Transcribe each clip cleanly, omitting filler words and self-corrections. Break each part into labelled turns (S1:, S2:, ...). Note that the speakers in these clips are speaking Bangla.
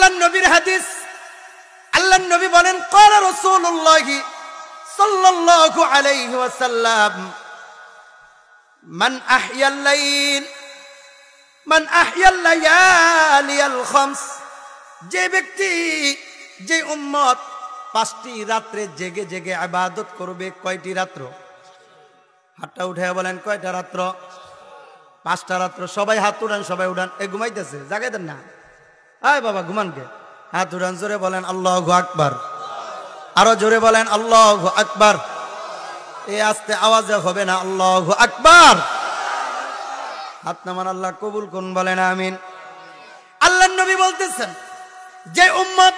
S1: আল্লাহর নবীর হাদিস, আল্লাহর নবী বলেন ক্বালা রাসূলুল্লাহ সাল্লাল্লাহু আলাইহি ওয়াসাল্লাম মান আহইয়াল লাইল মান আহইয়াল লায়ালিয়াল খামস, যে ব্যক্তি যে উম্মত 5টি রাত্রে জেগে জেগে ইবাদত করবে। কয়টি রাত্র? হাতটা উঠায় বলেন কয়টা রাত্র? 5টা রাত্র। সবাই হাত উঠান, সবাই উঠান। এ ঘুমাইতেছে, জাগাই দেন না। আয় বাবা ঘুমানকে, হাত উঠান, জোরে বলেন আল্লাহু আকবার। আরো জোরে বলেন আল্লাহু আকবার। এই আস্তে আওয়াজে হবে না, আল্লাহু আকবার। হাত নামান, আল্লাহ কবুল করুন, বলেন আমিন। আল্লাহর নবী বলতেছেন যে উম্মত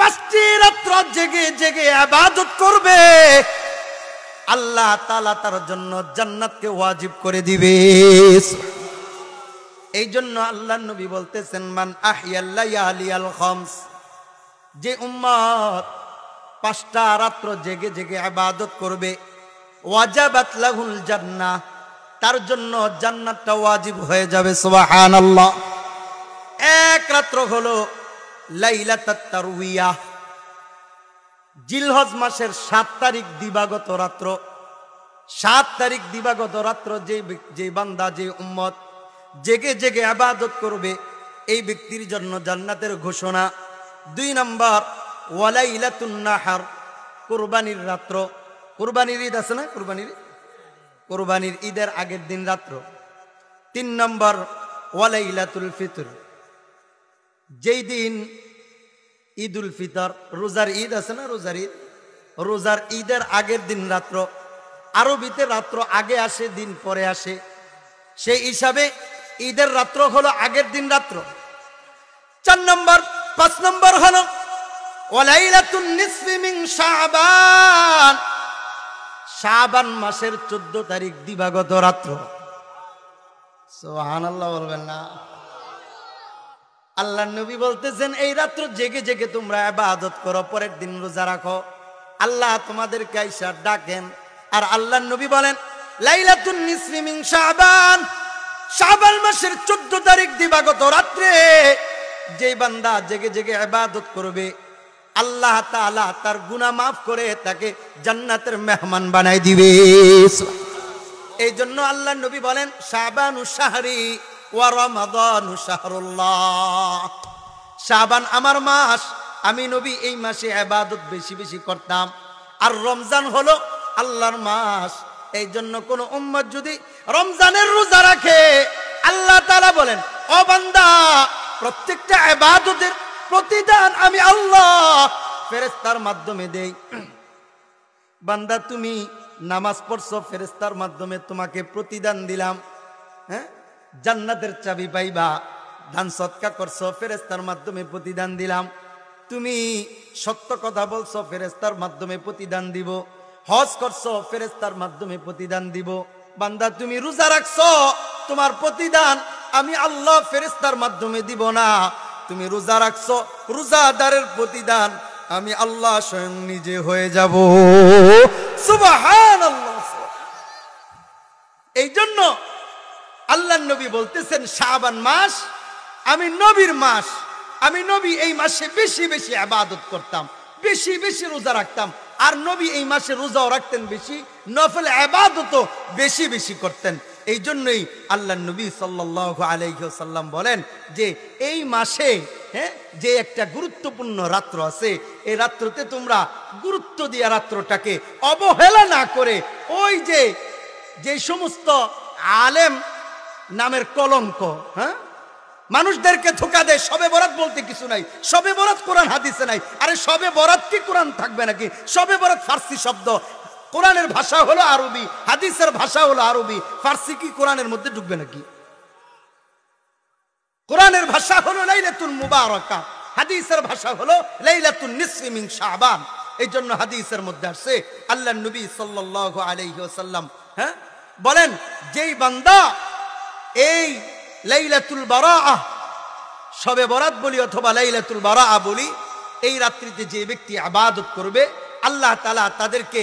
S1: 5টি রাত্র জেগে জেগে ইবাদত করবে, আল্লাহ তাআলা তার জন্য জান্নাতকে ওয়াজিব করে দিবে। এই জন্য আল্লাহর নবী বলতেছেন মান আহইয়াল লায়ালিয়াল খামস, যে উম্মত 5টা রাত্র জেগে জেগে ইবাদত করবে, ওয়াজাবাত লাহুল জান্নাহ, তার জন্য জান্নাতটা ওয়াজিব হয়ে যাবে। সুবহানাল্লাহ। এক রাত্র হলো লাইলাতুত তারউইয়া, জিলহজ মাসের 7 তারিখ দিবাগত রাত্র। 7 তারিখ দিবাগত রাত্র যে বান্দা, যে উম্মত জেগে জেগে ইবাদত করবে, এই ব্যক্তির জন্য জান্নাতের ঘোষণা। 2 নম্বর ওয়ালাইলাতুন নাহার, কুরবানির রাত্র। কুরবানির ঈদ আছে না? কুরবানির ঈদের আগের দিন রাত্র। 3 নম্বর ওয়ালাইলাতুল ফিতর, যেই দিন ঈদুল ফিতর, রোজার ঈদ আছে না? রোজার ঈদের আগের দিন রাত্র। আরবিতে রাত্র আগে আসে, দিন পরে আসে, সেই হিসাবে ঈদের রাত্র হলো আগের দিন রাত্র। 4 নম্বর 5 নম্বর হলো ওয়ালাইলাতুন নিসফি মিন শাবান, শাবান মাসের 14 তারিখ দিবাগত রাত্র। সুবহানাল্লাহ বলবেন না? আল্লাহর নবী বলতেছেন এই রাত্র জেগে জেগে তোমরা ইবাদত করো, পরের দিন রোজা রাখো, আল্লাহ তোমাদেরকে আইসা ডাকেন। আর আল্লাহর নবী বলেন লাইলাতুন নিসফি মিন শাবান, শাবান মাসের 14 তারিখ দিবাগত রাত্রে যেই বান্দা জেগে জেগে ইবাদত করবে, আল্লাহ তাআলা তার গুনাহ মাফ করে তাকে জান্নাতের মেহমান বানাই দিবে। এই জন্য আল্লাহর নবী বলেন শাবানু শাহরি ওয়া রমাদানু শাহরুল্লাহ, শাবান আমার মাস, আমি নবী এই মাসে ইবাদত বেশি বেশি করতাম। আর রমজান হলো আল্লাহর মাস। এই জন্য কোন উম্মত যদি রমজানের রোজা রাখে, আল্লাহ তাআলা বলেন ও বান্দা, প্রত্যেকটা ইবাদতের প্রতিদান আমি আল্লাহ ফেরেশতার মাধ্যমে দেই। বান্দা তুমি নামাজ পড়ছো, ফেরেশতার মাধ্যমে তোমাকে প্রতিদান দিলাম। হ্যাঁ, জান্নাতের চাবি পাইবা। দান সদকা করছো, ফেরেশতার মাধ্যমে প্রতিদান দিলাম। তুমি সত্য কথা বলছো, ফেরেশতার মাধ্যমে প্রতিদান দিব। হজ করছো, ফেরেশতার মাধ্যমে প্রতিদান দিব। বান্দা তুমি রোজা রাখছো, তোমার প্রতিদান আমি আল্লাহ ফেরেশতার মাধ্যমে দিব না। তুমি রোজা রাখছো, রোজাদারের প্রতিদান আমি আল্লাহ স্বয়ং নিজে হয়ে যাব। সুবহানাল্লাহ। এই জন্য আল্লাহর নবী বলতেছেন শাবান মাস আমি নবীর মাস, আমি নবী এই মাসে বেশি বেশি ইবাদত করতাম, বেশি বেশি রোজা রাখতাম। আর নবী এই মাসে রোজাও রাখতেন বেশি, নফল ইবাদতও বেশি বেশি করতেন। এই জন্যই আল্লাহর নবী সাল্লাল্লাহু আলাইহি ওয়াসাল্লাম বলেন যে এই মাসে যে একটা গুরুত্বপূর্ণ রাত্র আছে, এই রাত্রতে তোমরা গুরুত্ব দিয়ে রাত্রটাকে অবহেলা না করে, ওই যে সমস্ত আলেম নামের কলঙ্ক, মানুষদেরকে ধোঁকা দেয়, শবে বরাত বলতে কিছু নাই, শবে বরাত কোরআন হাদিসে নাই। আরে শবে বরাত কি কোরআন থাকবে নাকি? শবে বরাত ফার্সি শব্দ, কোরআনের ভাষা হলো আরবি, হাদিসের ভাষা হলো আরবি, ফার্সি কি কোরআনের মধ্যে ঢুকবে নাকি? কোরআনের ভাষা হলো লাইলাতুল মুবারাকা, হাদিসের ভাষা হলো লাইলাতুন নিসফি মিন শাবান। এই জন্য হাদিসের মধ্যে আসছে আল্লাহর নবী সাল্লাল্লাহু আলাইহি ওয়াসাল্লাম বলেন যেই বান্দা এই লাইলাতুল বারাআ, শবে বরাত বলি অথবা লাইলাতুল বারাআ বলি, এই রাত্রিতে যে ব্যক্তি ইবাদত করবে, আল্লাহ তাআলা তাদেরকে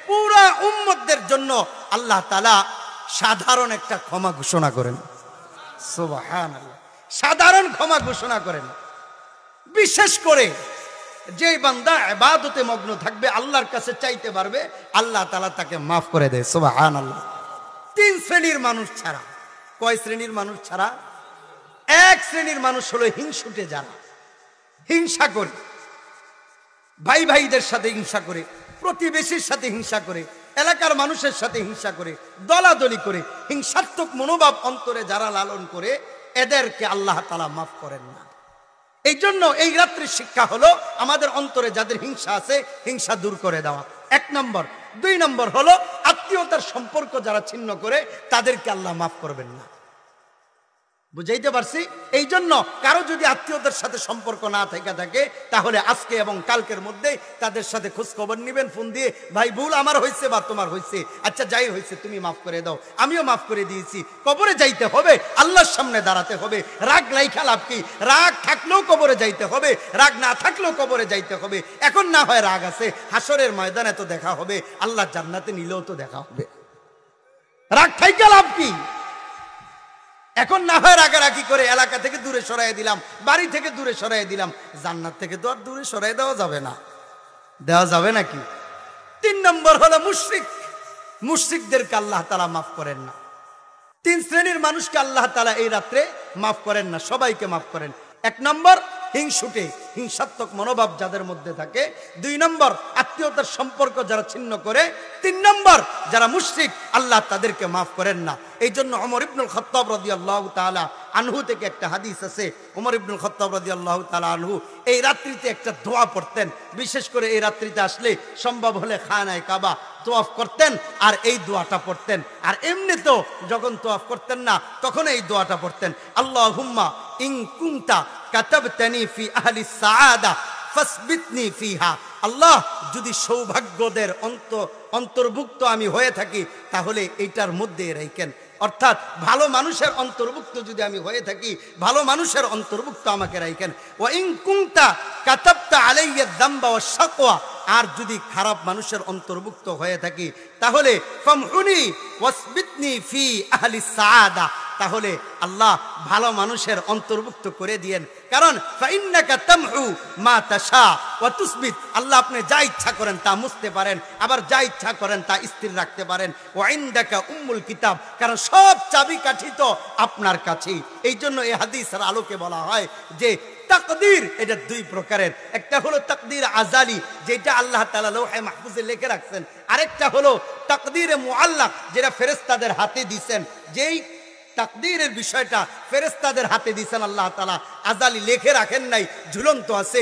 S1: পুরা উম্মতদের জন্য আল্লাহ তাআলা সাধারণ একটা ক্ষমা ঘোষণা করেন। সুবহানাল্লাহ, সাধারণ ক্ষমা ঘোষণা করেন। বিশেষ করে যে বান্দা ইবাদতে মগ্ন থাকবে, আল্লাহর কাছে চাইতে পারবে, আল্লাহ তাআলা তাকে মাফ করে দেয়। সুবহানাল্লাহ। 3 শ্রেণীর মানুষ ছাড়া। কয় শ্রেণীর মানুষ ছাড়া? এক শ্রেণীর মানুষ হলো হিংসুটে, যারা হিংসা করে, ভাই ভাইদের সাথে হিংসা করে, প্রতিবেশীর সাথে হিংসা করে, এলাকার মানুষের সাথে হিংসা করে, দলাদলি করে, হিংসাত্মক মনোভাব অন্তরে যারা লালন করে, এদেরকে আল্লাহ তাআলা মাফ করেন না। এই জন্য এই রাত্রির শিক্ষা হলো আমাদের অন্তরে যাদের হিংসা আছে, হিংসা দূর করে দেওয়া, 1 নম্বর। 2 নম্বর হলো আত্মীয়তার সম্পর্ক যারা ছিন্ন করে, তাদেরকে আল্লাহ মাফ করবেন না। বুঝাইতে পারছি? এই জন্য কারো যদি আত্মীয়দের সাথে সম্পর্ক না থেকে থাকে, তাহলে আজকে এবং কালকের মধ্যে তাদের সাথে খোঁজ খবর নিবেন, ফোন দিয়ে, ভাই ভুল আমার হয়েছে বা তোমার হয়েছে, আচ্ছা যাই হয়েছে তুমি মাফ করে দাও, আমিও মাফ করে দিয়েছি। কবরে যাইতে হবে, আল্লাহর সামনে দাঁড়াতে হবে, রাগ রাইখা লাভ কি? রাগ থাকলেও কবরে যাইতে হবে, রাগ না থাকলেও কবরে যাইতে হবে। এখন না হয় রাগ আছে, হাসরের ময়দানে তো দেখা হবে, আল্লাহ জান্নাতে নিলেও তো দেখা হবে। রাগ থাইকা লাভ কি? এখন না হয় রাগারাগি করে এলাকা থেকে দূরে সরাই দিলাম, বাড়ি থেকে দূরে সরাই দিলাম, জান্নাত থেকে তো আর দূরে সরাই দেওয়া যাবে না। দেওয়া যাবে নাকি? 3 নম্বর হলো মুশরিক। মুশরিকদেরকে আল্লাহ তাআলা মাফ করেন না। 3 শ্রেণীর মানুষকে আল্লাহ তাআলা এই রাত্রে মাফ করেন না, সবাইকে মাফ করেন। 1 নম্বর হিংসুটে, হিংসাত্মক মনোভাব যাদের মধ্যে থাকে। 2 নম্বর আত্মীয়তার সম্পর্ক যারা ছিন্ন করে। 3 নম্বর যারা মুশরিক, আল্লাহ তাদেরকে মাফ করেন না। এই জন্য ওমর ইবনুল খাত্তাব রাদিয়াল্লাহু তাআলা আনহু থেকে একটা হাদিস আছে। ওমর ইবনুল খাত্তাব রাদিয়াল্লাহু তাআলা আনহু এই রাত্রিতে একটা দোয়া পড়তেন, বিশেষ করে এই রাত্রিতে আসলে সম্ভব হলে খানায়ে কাবা তওয়াফ করতেন আর এই দোয়াটা পড়তেন। আর এমনিতেও যখন তওয়াফ করতেন না, তখন এই দোয়াটা পড়তেন, আল্লাহুম্মা ইন কুনতা কাতাবতানি ফি আহলি সাআদা ফাসবিতনি ফিহা। আল্লাহ, যদি সৌভাগ্যদের অন্তর্ভুক্ত আমি হয়ে থাকি, তাহলে এইটার মধ্যে রাখেন। অর্থাৎ ভালো মানুষের অন্তর্ভুক্ত যদি আমি হয়ে থাকি, ভালো মানুষের অন্তর্ভুক্ত আমাকে রাখেন। ওয়া ইন কুনতা কাতাবতা আলাইয়া যামবা ওয়াশ শাকওয়া, আর যদি খারাপ মানুষের অন্তর্ভুক্ত হয়ে থাকি, তাহলে ফামহুনি ওয়াসবিতনি ফি আহলি সাআদা, তাহলে আল্লাহ ভালো মানুষের অন্তর্ভুক্ত করে দিয়েন। কারণ ফাইন্নাকা তামহু মা তাশা ওয়া তুসবিত, আল্লাহ আপনি যা ইচ্ছা করেন তা মুছতে পারেন, আবার যা ইচ্ছা করেন তা স্থির রাখতে পারেন। ওয়া ইনদাকা উম্মুল কিতাব, কারণ সব চাবিকাঠি তো আপনার কাছেই। এই জন্য এই হাদিসের আলোকে বলা হয় যে তাকদীর এটা 2 প্রকারের। একটা হলো তাকদীর আজালি, যেটা আল্লাহ তাআলা লৌহে মাহফুজে লিখে রাখছেন। আরেকটা হলো তাকদীরে মুআল্লাক, যেটা ফেরেশতাদের হাতে দিয়েছেন। যেই তাকদীরের বিষয়টা ফেরেশতাদের হাতে দিয়েছেন আল্লাহ তাআলা, আজালি লিখে রাখেন নাই, ঝুলন্ত আছে।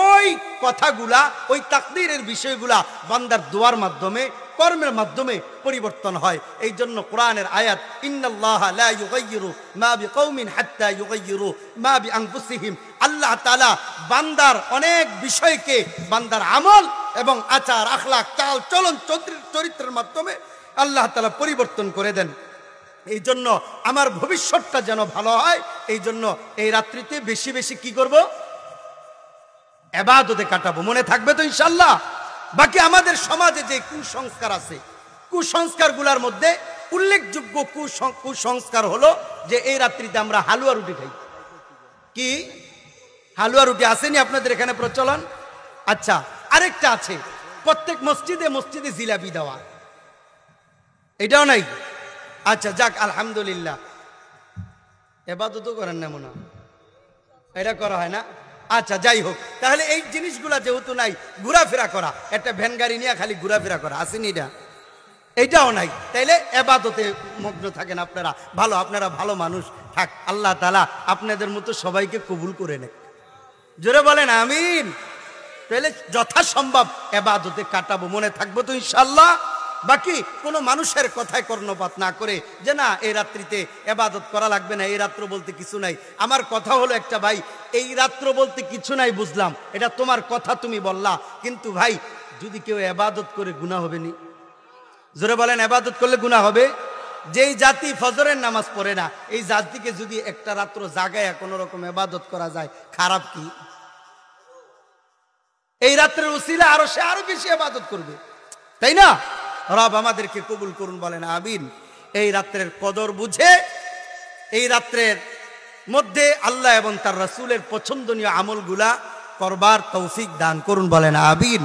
S1: ওই কথাগুলা, ওই তাকদীরের বিষয়গুলা বান্দার দোয়ার মাধ্যমে, কর্মের মাধ্যমে পরিবর্তন হয়। এই জন্য কোরআনের আয়াত, ইন্নাল্লাহা লা ইউগাইয়িরু মা বিকওমিন হাত্তা ইউগাইয়িরু মা বিআনফুসিহিম, আল্লাহ তাআলা বান্দার অনেক বিষয়কে বান্দার আমল এবং আচার, আখলাক, চাল চলন, চরিত্রের মাধ্যমে আল্লাহ তাআলা পরিবর্তন করে দেন। এই জন্য আমার ভবিষ্যৎটা যেন ভালো হয়, এই জন্য এই রাত্রিতে বেশি বেশি কি করব? ইবাদতে কাটাবো। মনে থাকবে তো ইনশাআল্লাহ? বাকি আমাদের সমাজে যে কুসংস্কার আছে, কুসংস্কারগুলোর মধ্যে উল্লেখযোগ্য কুসংস্কার হলো যে এই রাত্রিতে আমরা হালুয়া রুটি খাই। কি হালুয়া রুটি আসেনি আপনাদের এখানে প্রচলন? আচ্ছা, আরেকটা আছে, প্রত্যেক মসজিদে মসজিদে জিলাপি দেওয়া, এটাও নাই? আচ্ছা যাক, আলহামদুলিল্লাহ। ইবাদতও করেন না মনে হয়, এটা করা হয় না? আচ্ছা যাই হোক, তাহলে এই জিনিসগুলা যেহেতু নাই, ঘোরাফেরা করা, একটা ভ্যান গাড়ি নিয়ে খালি ঘোরাফেরা করা আসেনি, এইটাও নাই। তাইলে ইবাদতে মগ্ন থাকেন আপনারা। ভালো, আপনারা ভালো মানুষ থাক, আল্লাহ তাআলা আপনাদের মতো সবাইকে কবুল করে নেয়। জোরে বলেন আমিন। তাহলে যথাসম্ভব ইবাদতে কাটাবো। মনে থাকবো তো ইনশাআল্লাহ? বাকি কোনো মানুষের কথায় কর্ণপাত না করে যে না এই রাত্রিতে ইবাদত করা লাগবে না, এই রাত্র বলতে কিছু নাই। আমার কথা হলো একটা, ভাই এই রাত্র বলতে কিছু নাই বুঝলাম, এটা তোমার কথা, তুমি বললা, কিন্তু ভাই যদি কেউ ইবাদত করে গুনাহ হবে নি? জোরে বলেন, ইবাদত করলে গুনাহ হবে? যেই জাতি ফজরের নামাজ পড়ে না, এই জাতিকে যদি একটা রাত্র জাগায় কোনো রকম ইবাদত করা যায়, খারাপ কি? এই রাত্রের উসিলা আরো সে আরো বেশি ইবাদত করবে, তাই না? রব আমাদেরকে কবুল করুন, বলেন আমিন। এই রাত্রের কদর বুঝে, এই রাত্রের মধ্যে আল্লাহ এবং তার রাসূলের পছন্দনীয় আমলগুলা করবার তৌফিক দান করুন, বলেন আমিন।